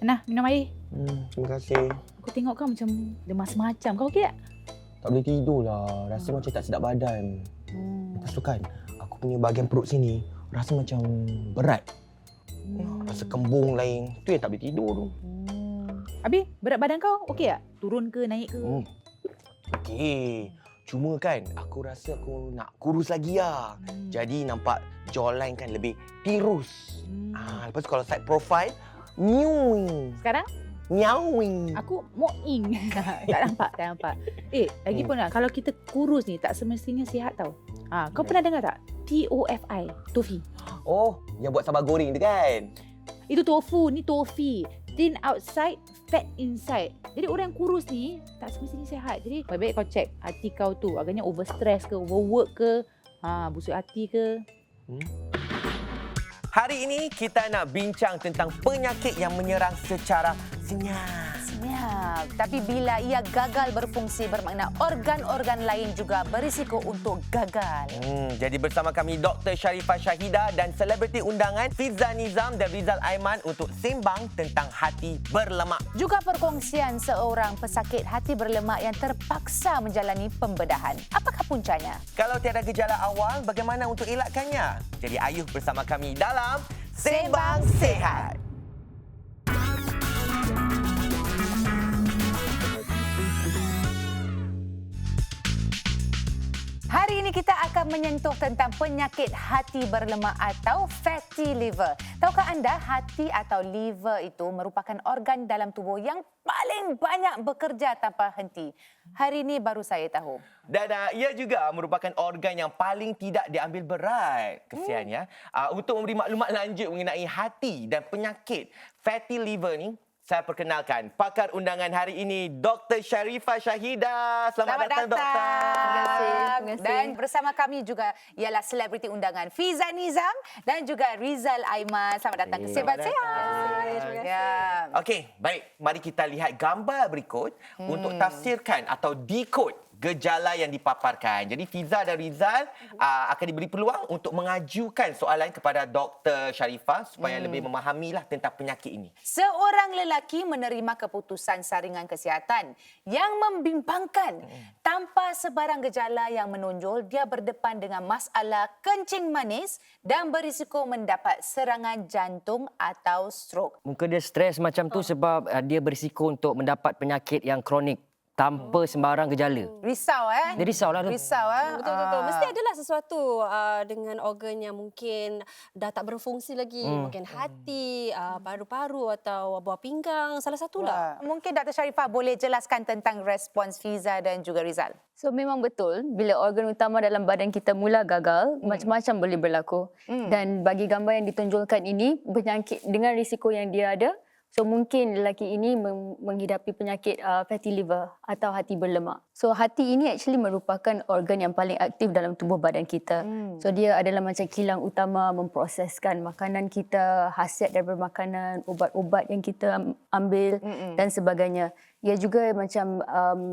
Nah, minum air. Terima kasih. Aku tengok kau macam lemas macam. Kau okey tak? Tak boleh tidur lah. Rasa macam tak sedap badan. Lepas tu kan, aku punya bahagian perut sini rasa macam berat. Rasa kembung lain. Tu yang tak boleh tidur tu. Habis, berat badan kau okey tak? Turun ke, naik ke? Okey. Cuma kan, aku rasa aku nak kurus lagi lah. Jadi nampak jawline kan lebih tirus. Lepas tu kalau side profile, nyuing. Sekarang? Nyawing. Aku moing. Tak nampak. Lagipun lah, kalau kita kurus ni tak semestinya sihat tau. Kau pernah dengar tak? TOFI, tofi. Oh, yang buat sambal goreng tu kan? Itu tofu, ni tofi. Thin outside, fat inside. Jadi orang yang kurus ni tak semestinya sihat. Jadi baik-baik kau check hati kau tu. Agaknya overstress ke, overwork ke, busuk hati ke. Hari ini kita nak bincang tentang penyakit yang menyerang secara senyap. Tapi bila ia gagal berfungsi bermakna organ-organ lain juga berisiko untuk gagal. Jadi bersama kami Dr. Sharifah Shahida dan selebriti undangan Fiza Nizam dan Rizal Aiman untuk sembang tentang hati berlemak. Juga perkongsian seorang pesakit hati berlemak yang terpaksa menjalani pembedahan. Apakah puncanya? Kalau tiada gejala awal, bagaimana untuk elakkannya? Jadi ayuh bersama kami dalam Sembang Sihat. Hari ini kita akan menyentuh tentang penyakit hati berlemak atau fatty liver. Tahukah anda hati atau liver itu merupakan organ dalam tubuh yang paling banyak bekerja tanpa henti. Hari ini baru saya tahu. Dan ia juga merupakan organ yang paling tidak diambil berat. Kesian ya. Untuk memberi maklumat lanjut mengenai hati dan penyakit fatty liver ni, saya perkenalkan pakar undangan hari ini Dr. Sharifah Shahida. Selamat datang Doktor. Terima kasih. Dan bersama kami juga ialah selebriti undangan Fiza Nizam dan juga Rizal Aiman. Selamat datang ke Sebat Sihat. Terima kasih. Okey, baik. Mari kita lihat gambar berikut untuk tafsirkan atau decode gejala yang dipaparkan. Jadi Fiza dan Rizal akan diberi peluang untuk mengajukan soalan kepada Dr. Sharifah supaya lebih memahamilah tentang penyakit ini. Seorang lelaki menerima keputusan saringan kesihatan yang membimbangkan. Tanpa sebarang gejala yang menonjol, dia berdepan dengan masalah kencing manis dan berisiko mendapat serangan jantung atau stroke. Mungkin dia stres macam tu sebab dia berisiko untuk mendapat penyakit yang kronik tanpa sembarang gejala. Risau Dia risaulah tu. Risau Betul. Mesti adalah sesuatu dengan organ yang mungkin dah tak berfungsi lagi. Mungkin hati, paru-paru atau buah pinggang. Salah satulah. Mungkin Dr. Sharifah boleh jelaskan tentang respons Fiza dan juga Rizal. So memang betul bila organ utama dalam badan kita mula gagal, macam-macam boleh berlaku. Dan bagi gambar yang ditunjukkan ini, penyakit dengan risiko yang dia ada, so mungkin lelaki ini menghidapi penyakit fatty liver atau hati berlemak. So hati ini actually merupakan organ yang paling aktif dalam tubuh badan kita. So dia adalah macam kilang utama memproseskan makanan kita, khasiat daripada makanan, ubat-ubat yang kita ambil dan sebagainya. Ia juga macam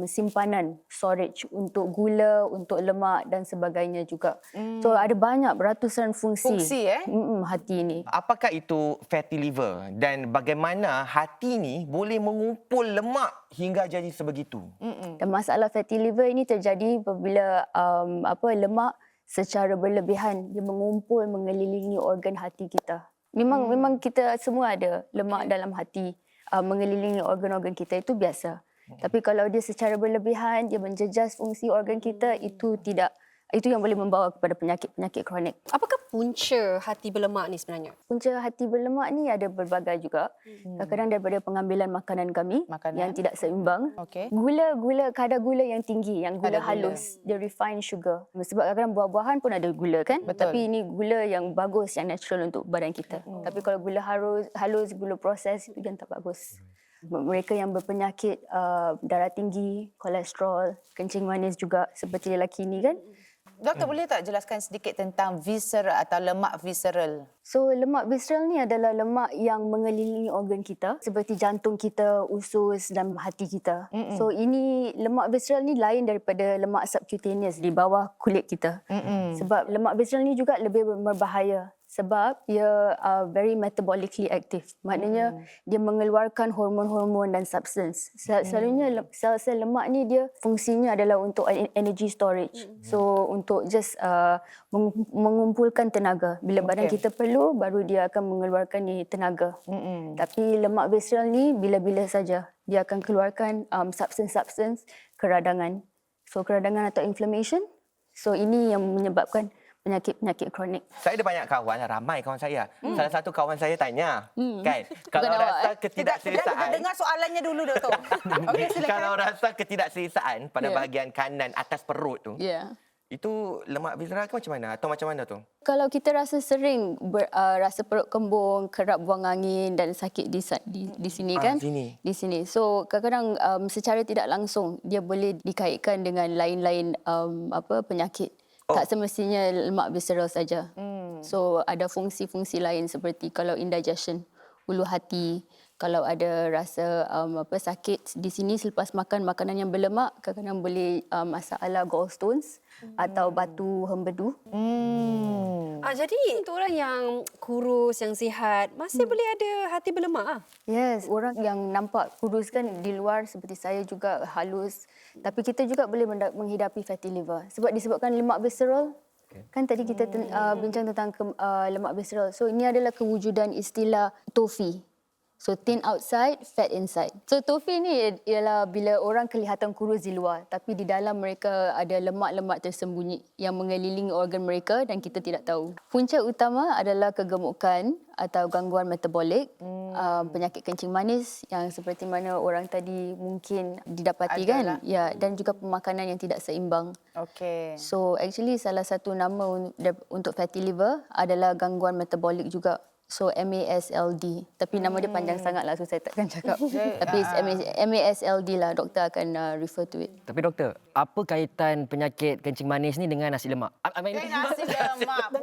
simpanan, storage untuk gula, untuk lemak dan sebagainya juga. So ada banyak beratusan fungsi hati ini. Apakah itu fatty liver dan bagaimana hati ni boleh mengumpul lemak hingga jadi sebegitu? Dan masalah fatty liver ini terjadi apabila lemak secara berlebihan dia mengumpul mengelilingi organ hati kita. Memang kita semua ada lemak dalam hati. Mengelilingi organ-organ kita itu biasa. Tapi kalau dia secara berlebihan, dia menjejas fungsi organ kita, itu yang boleh membawa kepada penyakit-penyakit kronik. Apakah punca hati berlemak ni sebenarnya? Punca hati berlemak ni ada berbagai juga. Kadang-kadang daripada pengambilan makanan kami yang tidak seimbang. Kadar gula yang tinggi, yang gula halus, the refined sugar. Sebab kadang-kadang buah-buahan pun ada gula kan? Betul. Tapi ini gula yang bagus, yang natural untuk badan kita. Tapi kalau gula halus, gula proses itu yang tak bagus. Mereka yang berpenyakit darah tinggi, kolesterol, kencing manis juga seperti lelaki ini kan? Doktor boleh tak jelaskan sedikit tentang visceral atau lemak visceral? So lemak visceral ni adalah lemak yang mengelilingi organ kita seperti jantung kita, usus dan hati kita. So ini lemak visceral ni lain daripada lemak subcutaneous di bawah kulit kita. Sebab lemak visceral ni juga lebih berbahaya sebab dia very metabolically active. Maknanya dia mengeluarkan hormon-hormon dan substance. Selalunya sel-sel lemak ni dia fungsinya adalah untuk energy storage. So untuk just mengumpulkan tenaga. Bila badan kita perlu, baru dia akan mengeluarkan ni tenaga. Tapi lemak visceral ni bila-bila saja dia akan keluarkan substance-substance keradangan. So keradangan atau inflammation. So ini yang menyebabkan penyakit-penyakit kronik. Saya ada banyak kawan, ramai kawan saya. Salah satu kawan saya tanya, kan, kalau Bukan rasa Kita ketidakselesaan, dengar soalannya dulu, Doktor. Okey, silakan. kalau rasa ketidakselesaan pada bahagian kanan atas perut tu, Ya. itu lemak visceral ke macam mana? Atau macam mana tu? Kalau kita rasa sering rasa perut kembung, kerap buang angin dan sakit di sini kan? Sini. Di sini. So kadang-kadang secara tidak langsung dia boleh dikaitkan dengan lain-lain penyakit. Tak semestinya lemak visceral saja. So ada fungsi-fungsi lain seperti kalau indigestion, ulu hati, kalau ada rasa sakit di sini selepas makan makanan yang berlemak, kadang-kadang boleh masalah gallstones atau batu hempedu. Jadi untuk orang yang kurus, yang sihat, masih boleh ada hati berlemak? Yes, orang yang nampak kurus kan di luar seperti saya juga halus. Tapi kita juga boleh menghidapi fatty liver. Sebab disebabkan lemak visceral, kan tadi kita bincang tentang lemak visceral. So ini adalah kewujudan istilah TOFI. So thin outside, fat inside. So TOFI ni ialah bila orang kelihatan kurus di luar tapi di dalam mereka ada lemak-lemak tersembunyi yang mengelilingi organ mereka dan kita tidak tahu. Punca utama adalah kegemukan atau gangguan metabolik, penyakit kencing manis yang seperti mana orang tadi mungkin didapati kan? Ya, dan juga pemakanan yang tidak seimbang. Okey. So actually salah satu nama untuk fatty liver adalah gangguan metabolik juga. So MASLD. Tapi nama dia panjang sangatlah so saya takkan cakap. Tapi MASLD lah, doktor akan refer to it. Tapi doktor, apa kaitan penyakit kencing manis ni dengan nasi lemak? Nasi lemak.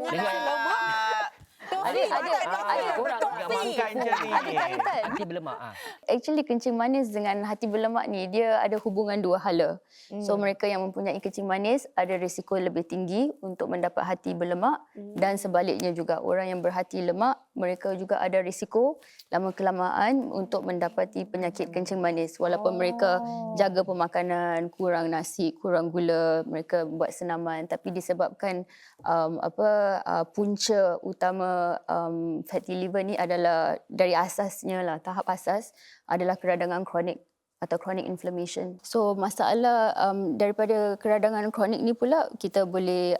Ada orang makan je ni. kaitan. Hati berlemak. Actually kencing manis dengan hati berlemak ni dia ada hubungan dua hala. So mereka yang mempunyai kencing manis ada risiko lebih tinggi untuk mendapat hati berlemak dan sebaliknya juga orang yang berhati lemak mereka juga ada risiko lama kelamaan untuk mendapati penyakit kencing manis walaupun mereka jaga pemakanan, kurang nasi, kurang gula, mereka buat senaman tapi disebabkan punca utama fatty liver ni adalah dari asasnya lah, tahap asas adalah keradangan kronik atau chronic inflammation. So masalah daripada keradangan kronik ni pula kita boleh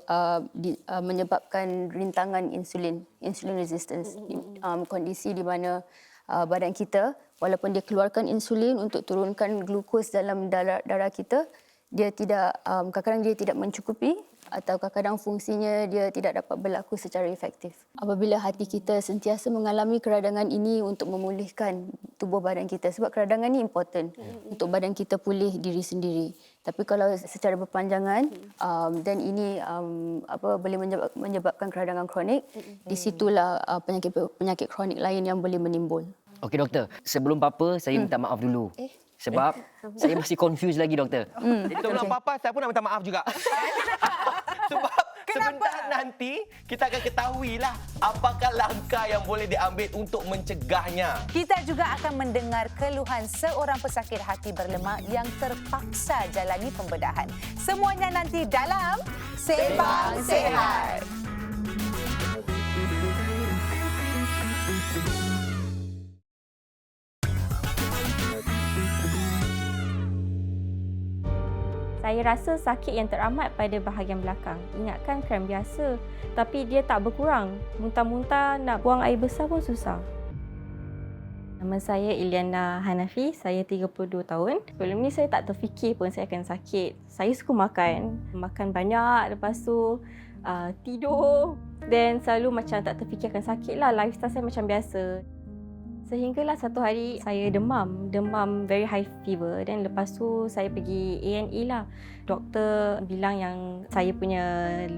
menyebabkan rintangan insulin resistance. Kondisi di mana badan kita walaupun dia keluarkan insulin untuk turunkan glukos dalam darah kita, dia tidak kadang-kadang dia tidak mencukupi atau kadang-kadang fungsinya dia tidak dapat berlaku secara efektif. Apabila hati kita sentiasa mengalami keradangan ini untuk memulihkan tubuh badan kita sebab keradangan ini important untuk badan kita pulih diri sendiri. Tapi kalau secara berpanjangan dan ini boleh menyebabkan keradangan kronik, di situlah penyakit kronik lain yang boleh menimbul. Okey doktor, sebelum apa saya minta maaf dulu. Sebab saya masih confused lagi doktor. Sebelum apa-apa, saya pun nak minta maaf juga. Sebab sebentar nanti kita akan ketahuilah apakah langkah yang boleh diambil untuk mencegahnya. Kita juga akan mendengar keluhan seorang pesakit hati berlemak yang terpaksa jalani pembedahan. Semuanya nanti dalam Sembang Sihat. Saya rasa sakit yang teramat pada bahagian belakang. Ingatkan kram biasa, tapi dia tak berkurang. Muntah-muntah nak buang air besar pun susah. Nama saya Iliana Hanafi, saya 32 tahun. Sebelum ni saya tak terfikir pun saya akan sakit. Saya suka makan banyak, lepas tu tidur. Dan selalu macam tak terfikir akan sakit lah, lifestyle saya macam biasa. Sehinggalah satu hari saya demam very high fever dan lepas tu saya pergi A&E lah. Doktor bilang yang saya punya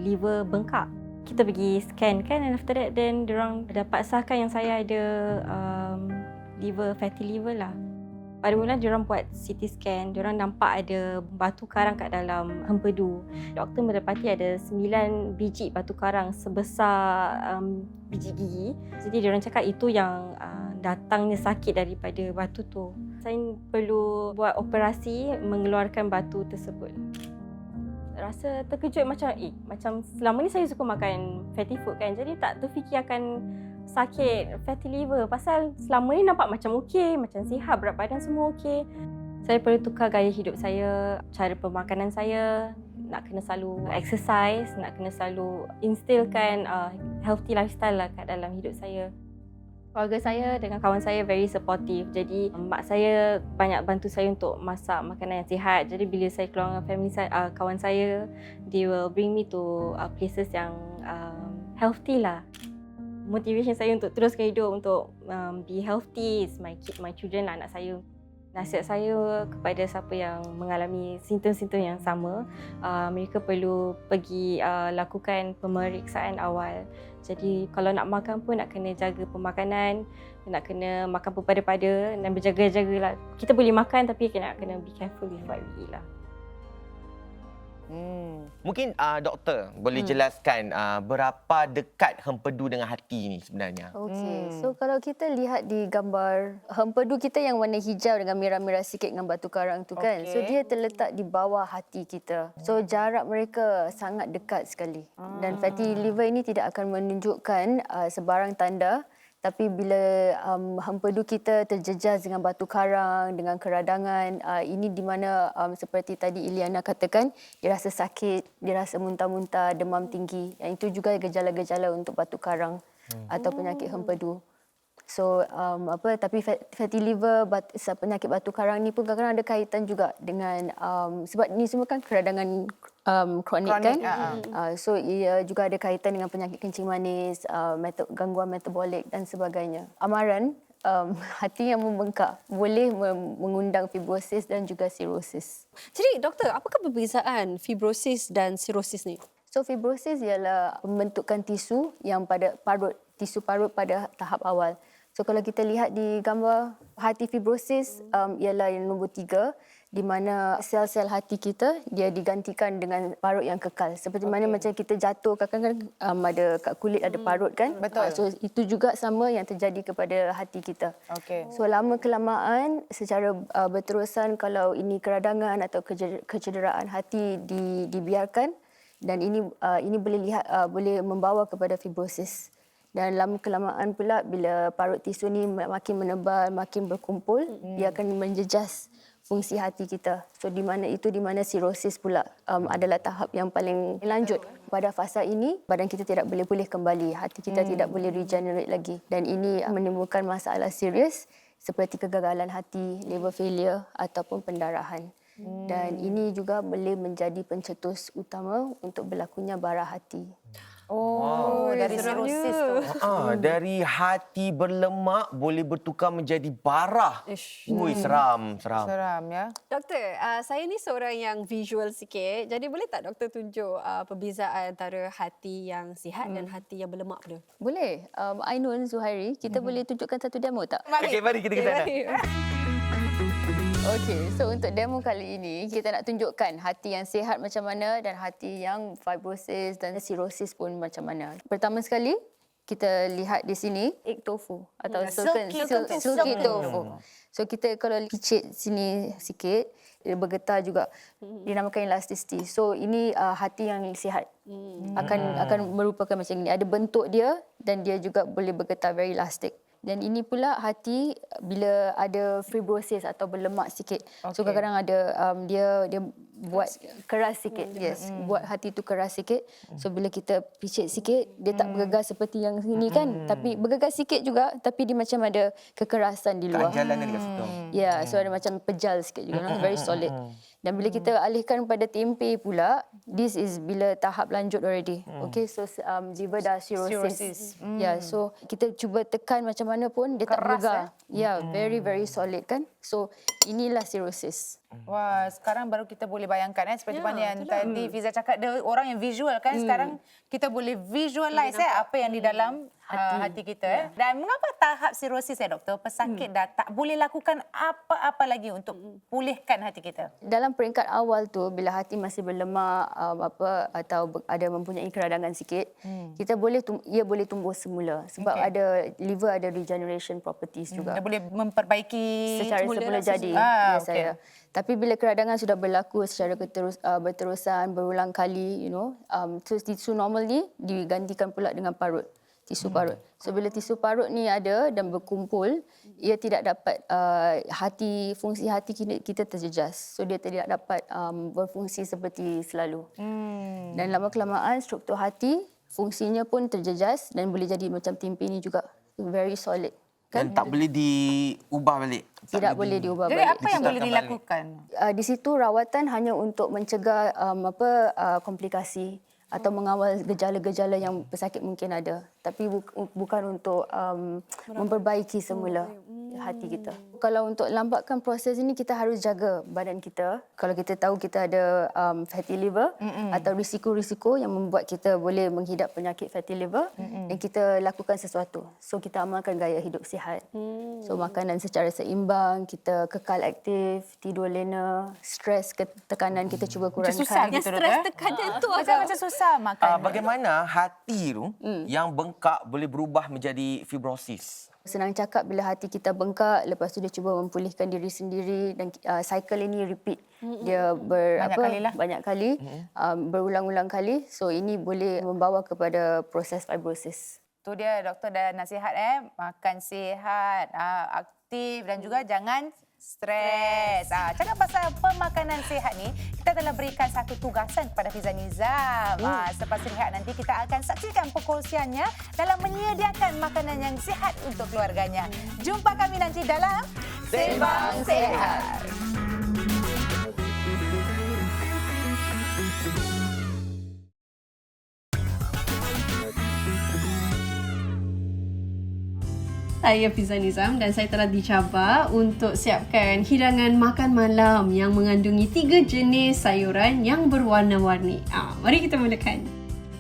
liver bengkak. Kita pergi scan kan and after that then diorang dapat sahkan yang saya ada fatty liver lah. Pada mula diorang buat CT scan, diorang nampak ada batu karang kat dalam hempedu. Doktor mendapati ada 9 biji batu karang sebesar biji gigi. Jadi diorang cakap itu yang datangnya sakit daripada batu tu. Saya perlu buat operasi mengeluarkan batu tersebut. Rasa terkejut macam selama ni saya suka makan fatty food kan. Jadi tak terfikir akan sakit fatty liver pasal selama ni nampak macam okey, macam sihat, berat badan semua okey. Saya perlu tukar gaya hidup saya, cara pemakanan saya, nak kena selalu exercise, nak kena selalu instillkan healthy lifestyle lah kat dalam hidup saya. Keluarga saya dengan kawan saya very supportive. Jadi mak saya banyak bantu saya untuk masak makanan yang sihat. Jadi bila saya keluar dengan family saya, kawan saya, they will bring me to places yang healthy lah. Motivation saya untuk teruskan hidup, untuk be healthy is my children lah, anak saya. Nasihat saya kepada siapa yang mengalami simptom-simptom yang sama, mereka perlu pergi lakukan pemeriksaan awal. Jadi kalau nak makan pun nak kena jaga pemakanan, nak kena makan pada-pada dan berjaga-jagalah. Kita boleh makan tapi kena be careful with what we eat lah. Mungkin doktor boleh jelaskan berapa dekat hempedu dengan hati ni sebenarnya? Okey, so kalau kita lihat di gambar hempedu kita yang warna hijau dengan merah-merah sikit dengan batu karang tu kan. So dia terletak di bawah hati kita. So jarak mereka sangat dekat sekali. Dan fatty liver ini tidak akan menunjukkan sebarang tanda. Tapi bila hempedu kita terjejas dengan batu karang, dengan keradangan, ini di mana seperti tadi Iliana katakan, dia rasa sakit, dia rasa muntah-muntah, demam tinggi. Yang itu juga gejala-gejala untuk batu karang atau penyakit hempedu. So tapi fatty liver, penyakit batu karang ni pun kadang-kadang ada kaitan juga dengan sebab ni semua kan keradangan kronik kan. So ia juga ada kaitan dengan penyakit kencing manis, gangguan metabolik dan sebagainya. Amaran hati yang membengkak boleh mengundang fibrosis dan juga sirosis. Jadi doktor, apakah perbezaan fibrosis dan sirosis ni? So fibrosis ialah pembentukan tisu yang pada tisu parut pada tahap awal. So kalau kita lihat di gambar hati fibrosis ialah yang nombor 3, di mana sel-sel hati kita dia digantikan dengan parut yang kekal. Seperti mana macam kita jatuh kadang-kadang ada kat kulit ada parut kan. Betul. So itu juga sama yang terjadi kepada hati kita. Okey. So lama kelamaan secara berterusan kalau ini keradangan atau kecederaan hati dibiarkan dan ini boleh membawa kepada fibrosis. Dan lama kelamaan pula bila parut tisu ni makin menebal, makin berkumpul, dia akan menjejas fungsi hati kita. So di mana sirosis pula adalah tahap yang paling lanjut. Pada fasa ini badan kita tidak boleh pulih kembali, hati kita tidak boleh regenerate lagi dan ini menimbulkan masalah serius seperti kegagalan hati, liver failure ataupun pendarahan. Dan ini juga boleh menjadi pencetus utama untuk berlakunya bara hati. Dari sirosis tu. Dari hati berlemak boleh bertukar menjadi bara. Ui, seram. Seram ya. Doktor, saya ni seorang yang visual sikit. Jadi boleh tak doktor tunjuk perbezaan antara hati yang sihat dan hati yang berlemak tu? Boleh. Ainun, Zuhairi, kita boleh tunjukkan satu demo tak? Okey, mari kita ke sana. Okey, so untuk demo kali ini kita nak tunjukkan hati yang sihat macam mana dan hati yang fibrosis dan sirosis pun macam mana. Pertama sekali, kita lihat di sini egg tofu atau silky tofu. So kita kalau picit sini sikit, dia bergetar juga. Dinamakan elasticity. So ini hati yang sihat. Akan merupakan macam ini. Ada bentuk dia dan dia juga boleh bergetar very elastic. Dan ini pula hati bila ada fibrosis atau berlemak sikit. So kadang-kadang ada dia buat keras sikit. Yes, buat hati tu keras sikit. So bila kita picit sikit, dia tak bergegar seperti yang ini kan. Tapi bergegar sikit juga tapi dia macam ada kekerasan di luar. Jalan dekat situ. Ya, so ada macam pejal sikit juga. Very solid. Dan bila kita alihkan pada tempe pula, this is bila tahap lanjut already. Okay, so liver dah cirrhosis. Ya, so kita cuba tekan macam mana pun dia tak bergegar. Ya, very very solid kan. So inilah cirrhosis. Wah, sekarang baru kita boleh bayangkan seperti mana yang tadi Fiza cakap, dia orang yang visual kan. Sekarang kita boleh visualize apa yang di dalam hati kita. Dan mengapa tahap sirosis doktor? Pesakit dah tak boleh lakukan apa-apa lagi untuk pulihkan hati kita. Dalam peringkat awal tu, bila hati masih berlemak atau ada mempunyai keradangan sikit, kita ia boleh tumbuh semula sebab ada liver ada regeneration properties juga. Dia boleh memperbaiki Secara semula jadi. Saya. Tapi bila keradangan sudah berlaku secara berterusan berulang kali, tisu normal ni digantikan pula dengan parut. Tisu parut. So bila tisu parut ni ada dan berkumpul, ia tidak dapat fungsi hati kita terjejas. So dia tidak dapat berfungsi seperti selalu. Dan lama kelamaan struktur hati fungsinya pun terjejas dan boleh jadi macam timpani juga. Very solid. Dan tak boleh diubah balik. Tidak boleh diubah Jadi balik. apa yang boleh dilakukan? Di situ rawatan hanya untuk mencegah komplikasi atau mengawal gejala-gejala yang pesakit mungkin ada. Tapi bukan untuk memperbaiki semula hati kita. Kalau untuk lambatkan proses ini, kita harus jaga badan kita. Kalau kita tahu kita ada fatty liver atau risiko-risiko yang membuat kita boleh menghidap penyakit fatty liver, dan kita lakukan sesuatu. So kita amalkan gaya hidup sihat. So makanan secara seimbang, kita kekal aktif, tidur lena, stres, tekanan kita cuba kurangkan. Susah gitu, Stres tekanan tu macam susah makan. Bagaimana hati tu yang bengkak boleh berubah menjadi fibrosis? Senang cakap, bila hati kita bengkak, lepas tu dia cuba memulihkan diri sendiri dan cycle ini repeat. Dia banyak kali, berulang-ulang kali. So ini boleh membawa kepada proses fibrosis. Tu dia doktor dah nasihat makan sihat, aktif dan juga jangan stres. Cakap pasal pemakanan sihat ni, kita telah berikan satu tugasan kepada Fiza Nizam. Selepas rehat nanti kita akan saksikan perkongsiannya dalam menyediakan makanan yang sihat untuk keluarganya. Jumpa kami nanti dalam Sembang Sihat. Saya Fiza Nizam dan saya telah dicabar untuk siapkan hidangan makan malam yang mengandungi 3 jenis sayuran yang berwarna-warni. Mari kita mulakan.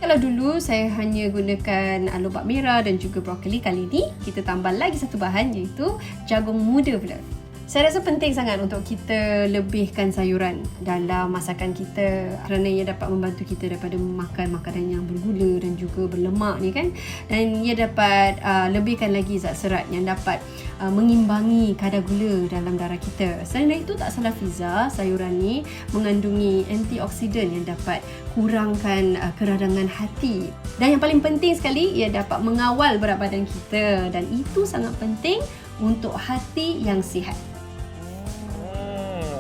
Kalau dulu saya hanya gunakan lobak merah dan juga brokoli, kali ini kita tambah lagi satu bahan iaitu jagung muda pula. Saya rasa penting sangat untuk kita lebihkan sayuran dalam masakan kita kerana ia dapat membantu kita daripada makan makanan yang bergula dan juga berlemak ni kan. Dan ia dapat lebihkan lagi zat serat yang dapat mengimbangi kadar gula dalam darah kita. Selain dari itu, tak salah Fiza, sayuran ni mengandungi antioksidan yang dapat kurangkan keradangan hati. Dan yang paling penting sekali, ia dapat mengawal berat badan kita dan itu sangat penting untuk hati yang sihat.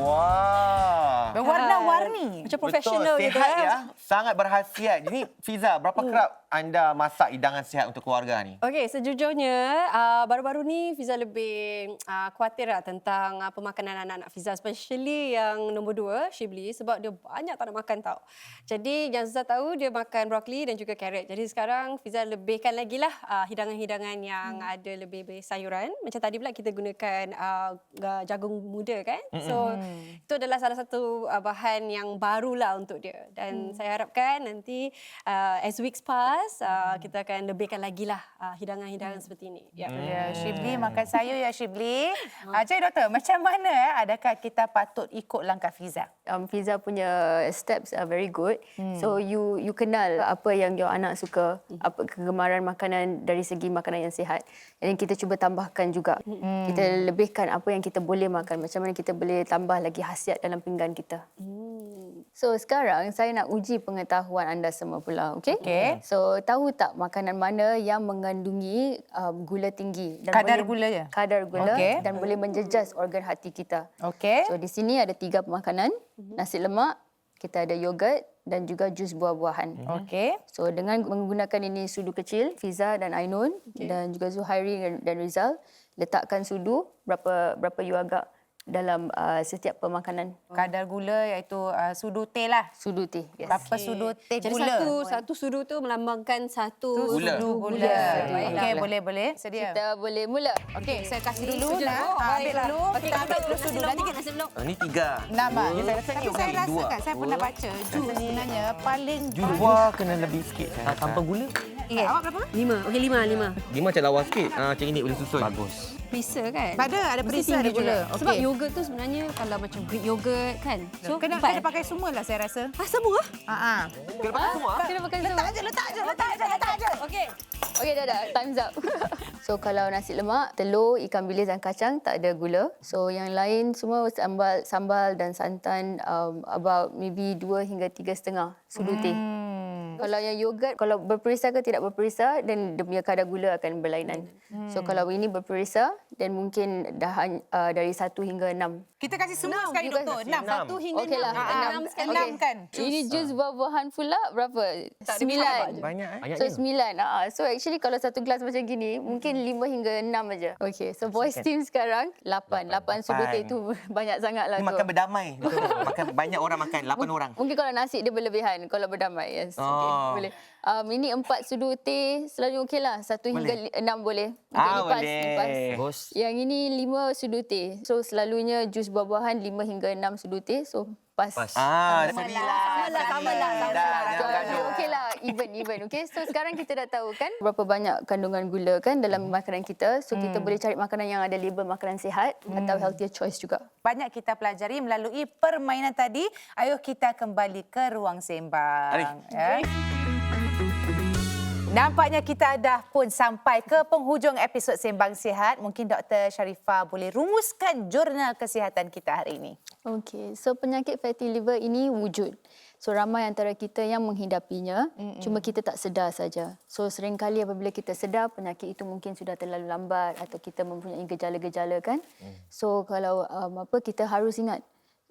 Wah. Berwarna-warni. Macam profesional betul, gitu sihat ya. Sangat berkhasiat. Jadi Fiza, berapa kerap anda masak hidangan sihat untuk keluarga ni? Okey, sejujurnya baru-baru ni Fiza lebih khawatir tentang pemakanan anak-anak Fiza, especially yang nombor 2, Shibli, sebab dia banyak tak nak makan tau. Jadi yang Fiza tahu dia makan brokoli dan juga carrot. Jadi sekarang Fiza lebihkan lagi lah hidangan-hidangan yang ada lebih sayuran. Macam tadi pula kita gunakan jagung muda kan. So itu adalah salah satu bahan yang barulah untuk dia. Dan saya harapkan nanti as weeks pass, kita akan lebihkan lagi lah hidangan-hidangan seperti ini. Ya, Shibli makan sayur ya Shibli. Jadi doktor, macam mana adakah kita patut ikut langkah Fiza? Fiza punya steps are very good. So you kenal apa yang your anak suka, apa kegemaran makanan dari segi makanan yang sihat. Dan kita cuba tambahkan juga. Kita lebihkan apa yang kita boleh makan. Macam mana kita boleh tambah lagi khasiat dalam pinggan kita. So sekarang saya nak uji pengetahuan anda semua pula, okey? Okey. So tahu tak makanan mana yang mengandungi gula tinggi dan Kadar gula je? Kadar gula Okey. dan boleh menjejas organ hati kita. Okey. So di sini ada 3 makanan, nasi lemak, kita ada yogurt dan juga jus buah-buahan. Okey. So dengan menggunakan ini sudu kecil, Fiza dan Ainun dan juga Zuhairi dan Rizal, letakkan sudu berapa you agak dalam setiap pemakanan. Kadar gula iaitu sudu teh lah. Sudu teh. Yes. Berapa sudu teh Jadi gula? satu sudu tu melambangkan satu Gula. Sudu gula. Baiklah. Okey, boleh. Sedia. Kita boleh mula. Okey, saya kasih dulu Sudu. nak. Ambil Baiklah. dulu. Okey, Kita ambil dulu sudu. Nanti kita Ini 3. nama. Saya rasa ni Tapi okey, saya rasa 2. kan, saya pernah baca jus sebenarnya paling Jus buah kena lebih sikit. Tanpa gula? Okay. Awak berapa? 5. Okey, 5. Dia macam lawa sikit. Macam ini boleh susun. Bagus. Perisa kan? Ada Mesti perisa, ada tinggi gula. juga. Sebab yogurt tu sebenarnya kalau macam Greek yogurt kan. So Kena 4. pakai semua lah saya rasa. Semua? Kena pakai semua. Kena pakai semua. Letak aja. Okey. Okey, dah. Time's up. So, kalau nasi lemak, telur, ikan bilis dan kacang tak ada gula. So, yang lain semua sambal dan santan about maybe 2 hingga 3,5 sudu teh. Kalau yang yogurt, kalau berperisa ke tidak berperisa, dan dia punya kadar gula akan berlainan. So, kalau ini berperisa, dan mungkin dah dari 1 hingga 6. Kita kasih semua sekali, you Doktor. kasih 6. 1 hingga Okey lah, 6 sekali. 6 kan? Ini jus buah-buahan pula berapa? 9. Banyak Banyak So je. 9. So actually kalau satu gelas macam gini mungkin 5 hingga 6 aja. Okay, so boys team sekarang 8 sudu teh tu banyak sangat lah Ini tu. makan berdamai. Betul. Makan banyak orang makan. 8 orang. Mungkin kalau nasi dia berlebihan kalau berdamai. Yes. Okay, boleh. Ini 4 sudu teh selalu okey lah. 1 hingga 6 boleh. Okay, boleh. Bagus. Yang ini 5 sudu teh. So selalunya jus buah-buahan 5 hingga 6 sudu teh. So pas. Sama lah. Okey lah, even. Okey, so sekarang kita dah tahu kan berapa banyak kandungan gula kan dalam makanan kita. So kita boleh cari makanan yang ada label makanan sihat atau healthier choice juga. Banyak kita pelajari melalui permainan tadi. Ayuh kita kembali ke ruang sembang. Ya. Nampaknya kita dah pun sampai ke penghujung episod Sembang Sihat. Mungkin Dr. Sharifah boleh rumuskan jurnal kesihatan kita hari ini. Okey, so penyakit fatty liver ini wujud. So ramai antara kita yang menghidapinya, cuma kita tak sedar saja. So seringkali apabila kita sedar penyakit itu mungkin sudah terlalu lambat atau kita mempunyai gejala-gejala kan. So kalau kita harus ingat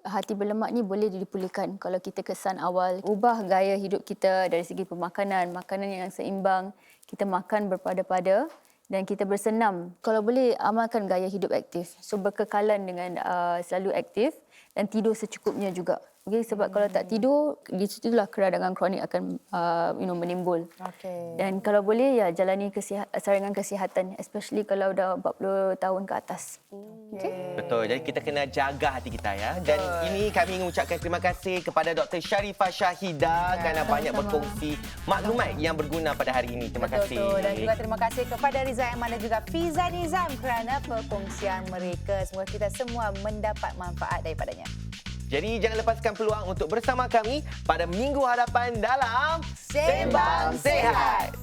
hati berlemak ni boleh dipulihkan kalau kita kesan awal. Ubah gaya hidup kita dari segi pemakanan, makanan yang seimbang, kita makan berpada-pada dan kita bersenam. Kalau boleh amalkan gaya hidup aktif. So berkekalan dengan selalu aktif dan tidur secukupnya juga. Okay, sebab kalau tak tidur, di situlah keradangan kronik akan menimbul. Okey. Dan kalau boleh jalani saringan kesihatan, especially kalau dah 40 tahun ke atas. Betul. Jadi kita kena jaga hati kita ya. Dan ini kami ingin ucapkan terima kasih kepada Dr. Sharifah Shahida kerana banyak berkongsi maklumat yang berguna pada hari ini. Terima kasih. Betul. Dan juga terima kasih kepada Riza Aiman dan juga Fiza Nizam kerana perkongsian mereka. Semoga kita semua mendapat manfaat daripadanya. Jadi jangan lepaskan peluang untuk bersama kami pada minggu hadapan dalam Sembang Sihat.